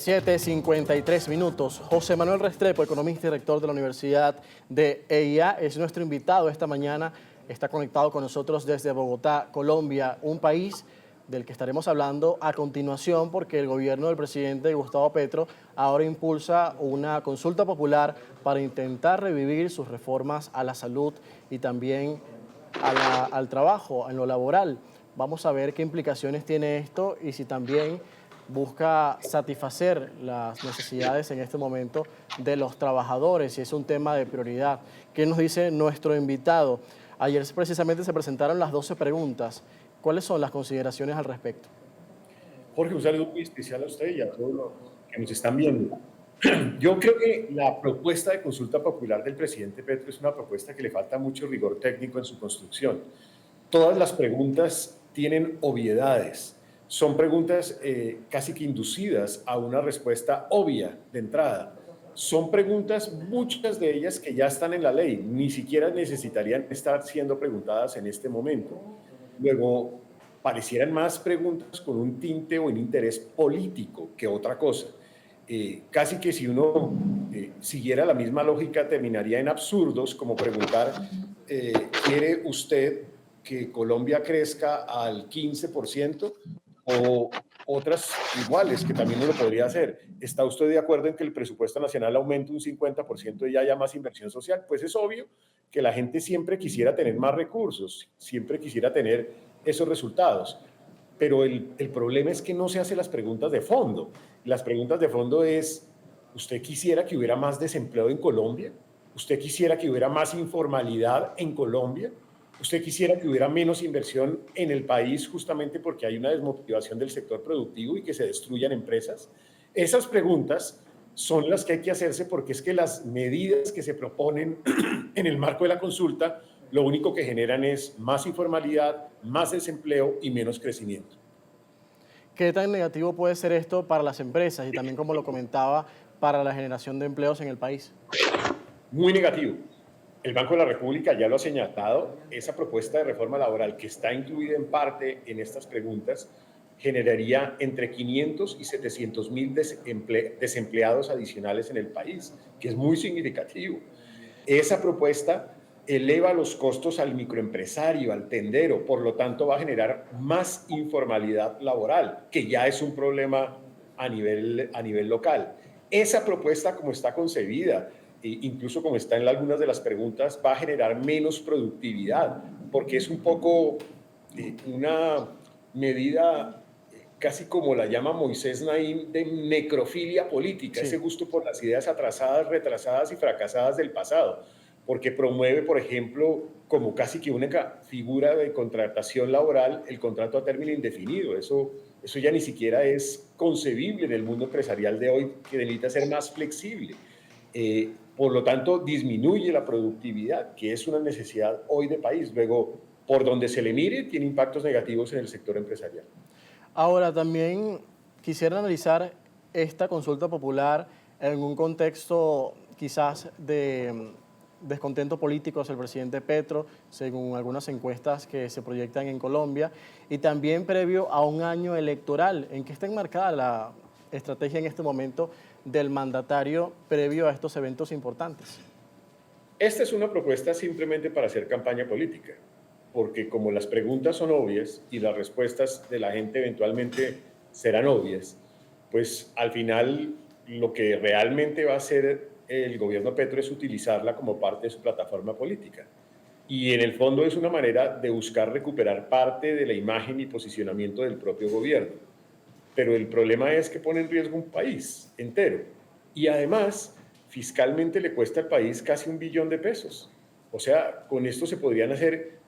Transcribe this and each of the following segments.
7:53. José Manuel Restrepo, economista y rector de la Universidad de EIA, es nuestro invitado esta mañana. Está conectado con nosotros desde Bogotá, Colombia, un país del que estaremos hablando a continuación porque el gobierno del presidente Gustavo Petro ahora impulsa una consulta popular para intentar revivir sus reformas a la salud y también al trabajo, en lo laboral. Vamos a ver qué implicaciones tiene esto y si también busca satisfacer las necesidades en este momento de los trabajadores, y es un tema de prioridad. ¿Qué nos dice nuestro invitado? Ayer precisamente se presentaron las 12 preguntas. ¿Cuáles son las consideraciones al respecto? Jorge, un saludo muy especial a usted y a todos los que nos están viendo. Yo creo que la propuesta de consulta popular del presidente Petro es una propuesta que le falta mucho rigor técnico en su construcción. Todas las preguntas tienen obviedades. Son preguntas casi que inducidas a una respuesta obvia de entrada. Son preguntas, muchas de ellas que ya están en la ley, ni siquiera necesitarían estar siendo preguntadas en este momento. Luego, parecieran más preguntas con un tinte o un interés político que otra cosa. Casi que si uno siguiera la misma lógica terminaría en absurdos como preguntar, ¿quiere usted que Colombia crezca al 15%? O otras iguales que también uno podría hacer. ¿Está usted de acuerdo en que el presupuesto nacional aumente un 50% y haya más inversión social? Pues es obvio que la gente siempre quisiera tener más recursos, siempre quisiera tener esos resultados. Pero el problema es que no se hacen las preguntas de fondo. Las preguntas de fondo es, ¿usted quisiera que hubiera más desempleo en Colombia? ¿Usted quisiera que hubiera más informalidad en Colombia? ¿Usted quisiera que hubiera menos inversión en el país justamente porque hay una desmotivación del sector productivo y que se destruyan empresas? Esas preguntas son las que hay que hacerse porque es que las medidas que se proponen en el marco de la consulta lo único que generan es más informalidad, más desempleo y menos crecimiento. ¿Qué tan negativo puede ser esto para las empresas y también, como lo comentaba, para la generación de empleos en el país? Muy negativo. El Banco de la República ya lo ha señalado, esa propuesta de reforma laboral que está incluida en parte en estas preguntas generaría entre 500 y 700 mil desempleados adicionales en el país, que es muy significativo. Esa propuesta eleva los costos al microempresario, al tendero, por lo tanto va a generar más informalidad laboral, que ya es un problema a nivel local. Esa propuesta, como está concebida, incluso como está en algunas de las preguntas, va a generar menos productividad, porque es un poco una medida casi como la llama Moisés Naim, de necrofilia política, ese Sí. gusto por las ideas atrasadas, retrasadas y fracasadas del pasado, porque promueve, por ejemplo, como casi que única figura de contratación laboral, el contrato a término indefinido. Eso ya ni siquiera es concebible en el mundo empresarial de hoy, que necesita ser más flexible. Por lo tanto, disminuye la productividad, que es una necesidad hoy de país. Luego, por donde se le mire, tiene impactos negativos en el sector empresarial. Ahora, también quisiera analizar esta consulta popular en un contexto quizás de descontento político hacia el presidente Petro, según algunas encuestas que se proyectan en Colombia, y también previo a un año electoral. ¿En qué está enmarcada la estrategia en este momento del mandatario previo a estos eventos importantes? Esta es una propuesta simplemente para hacer campaña política, porque como las preguntas son obvias y las respuestas de la gente eventualmente serán obvias, pues al final lo que realmente va a hacer el gobierno Petro es utilizarla como parte de su plataforma política. Y en el fondo es una manera de buscar recuperar parte de la imagen y posicionamiento del propio gobierno. Pero el problema es que pone en riesgo un país entero. Y además, fiscalmente le cuesta al país casi 1 billón de pesos. O sea, con esto se podrían hacer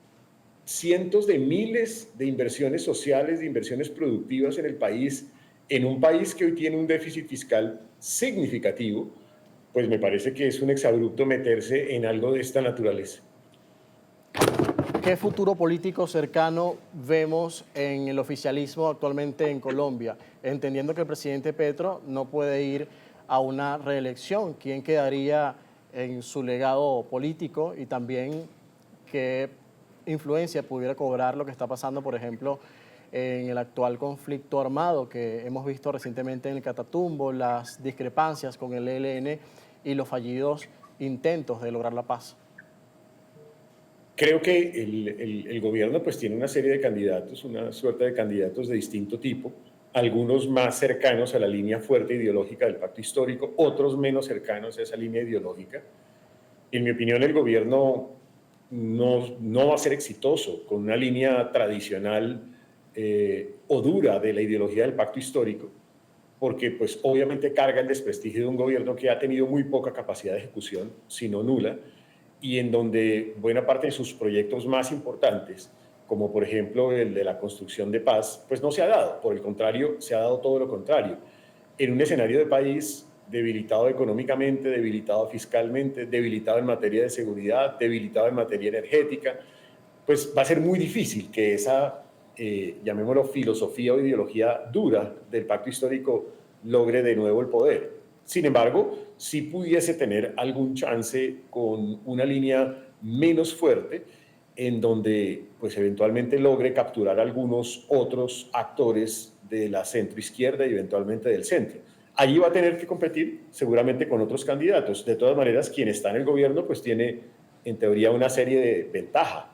cientos de miles de inversiones sociales, de inversiones productivas en el país, en un país que hoy tiene un déficit fiscal significativo. Pues me parece que es un exabrupto meterse en algo de esta naturaleza. ¿Qué futuro político cercano vemos en el oficialismo actualmente en Colombia? Entendiendo que el presidente Petro no puede ir a una reelección, ¿quién quedaría en su legado político y también qué influencia pudiera cobrar lo que está pasando, por ejemplo, en el actual conflicto armado que hemos visto recientemente en el Catatumbo, las discrepancias con el ELN y los fallidos intentos de lograr la paz? Creo que el gobierno pues tiene una serie de candidatos, una suerte de candidatos de distinto tipo, algunos más cercanos a la línea fuerte ideológica del pacto histórico, otros menos cercanos a esa línea ideológica. En mi opinión, el gobierno no va a ser exitoso con una línea tradicional o dura de la ideología del pacto histórico, porque pues obviamente carga el desprestigio de un gobierno que ha tenido muy poca capacidad de ejecución, si no nula, y en donde buena parte de sus proyectos más importantes, como por ejemplo el de la construcción de paz, pues no se ha dado. Por el contrario, se ha dado todo lo contrario. En un escenario de país debilitado económicamente, debilitado fiscalmente, debilitado en materia de seguridad, debilitado en materia energética, pues va a ser muy difícil que esa, llamémoslo, filosofía o ideología dura del pacto histórico logre de nuevo el poder. Sin embargo, sí pudiese tener algún chance con una línea menos fuerte en donde pues eventualmente logre capturar algunos otros actores de la centroizquierda y eventualmente del centro. Allí va a tener que competir seguramente con otros candidatos. De todas maneras, quien está en el gobierno pues tiene en teoría una serie de ventajas.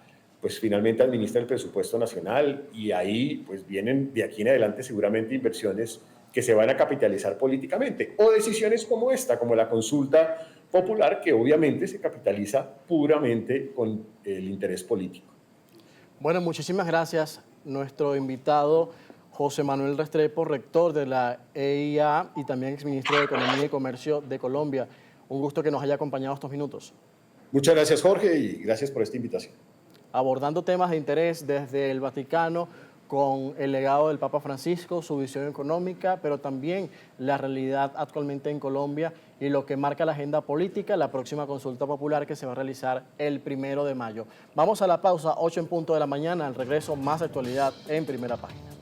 Pues finalmente administra el presupuesto nacional y ahí pues vienen de aquí en adelante seguramente inversiones que se van a capitalizar políticamente, o decisiones como esta, como la consulta popular, que obviamente se capitaliza puramente con el interés político. Bueno, muchísimas gracias. Nuestro invitado, José Manuel Restrepo, rector de la EIA y también exministro de Economía y Comercio de Colombia. Un gusto que nos haya acompañado estos minutos. Muchas gracias, Jorge, y gracias por esta invitación. Abordando temas de interés desde el Vaticano, con el legado del Papa Francisco, su visión económica, pero también la realidad actualmente en Colombia y lo que marca la agenda política, la próxima consulta popular que se va a realizar el 1 de mayo. Vamos a la pausa, 8 en punto de la mañana, al regreso más actualidad en Primera Página.